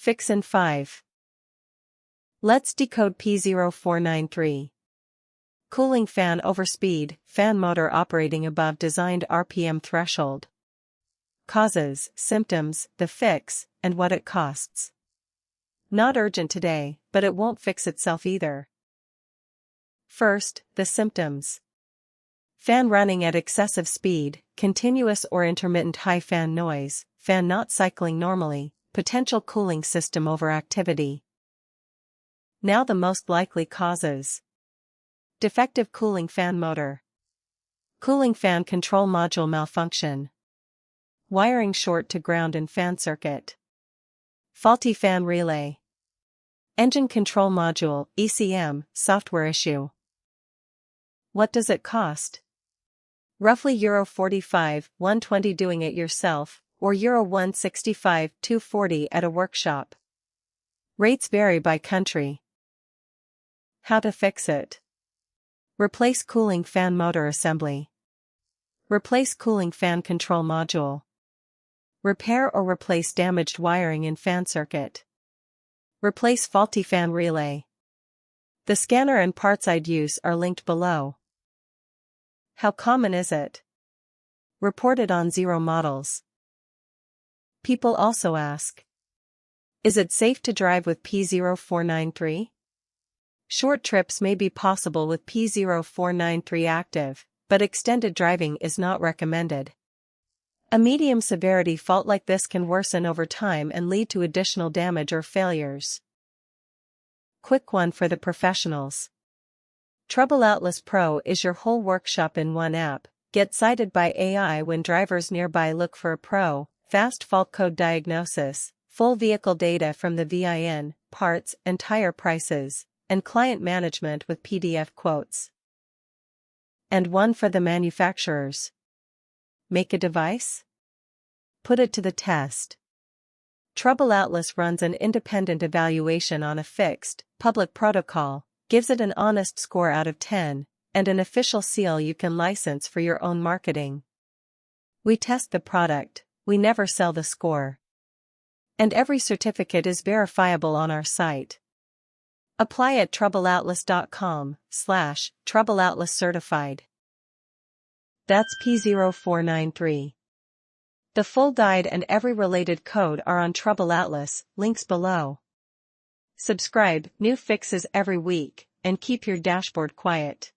Fix in 5. Let's decode P0493. Cooling fan overspeed, fan motor operating above designed RPM threshold. Causes, symptoms, the fix, and what it costs. Not urgent today, but it won't fix itself either. First, the symptoms. Fan running at excessive speed, continuous or intermittent high fan noise, fan not cycling normally, potential cooling system overactivity. Now the most likely causes. Defective cooling fan motor. Cooling fan control module malfunction. Wiring short to ground in fan circuit. Faulty fan relay. Engine control module, ECM, software issue. What does it cost? Roughly €45, $120 doing it yourself, or €165, $240 at a workshop. Rates vary by country. How to fix it. Replace cooling fan motor assembly. Replace cooling fan control module. Repair or replace damaged wiring in fan circuit. Replace faulty fan relay. The scanner and parts I'd use are linked below. How common is it? Reported on 0 models. People also ask, is it safe to drive with P0493? Short trips may be possible with P0493 active, but extended driving is not recommended. A medium-severity fault like this can worsen over time and lead to additional damage or failures. Quick one for the professionals. TroubleAtlas Pro is your whole workshop in one app. Get cited by AI when drivers nearby look for a pro, fast fault code diagnosis, full vehicle data from the VIN, parts and tire prices, and client management with PDF quotes. And one for the manufacturers. Make a device? Put it to the test. TroubleAtlas runs an independent evaluation on a fixed, public protocol, gives it an honest score out of 10, and an official seal you can license for your own marketing. We test the product, we never sell the score. And every certificate is verifiable on our site. Apply at TroubleAtlas.com/TroubleAtlas certified. That's P0493. The full guide and every related code are on TroubleAtlas, links below. Subscribe, new fixes every week, and keep your dashboard quiet.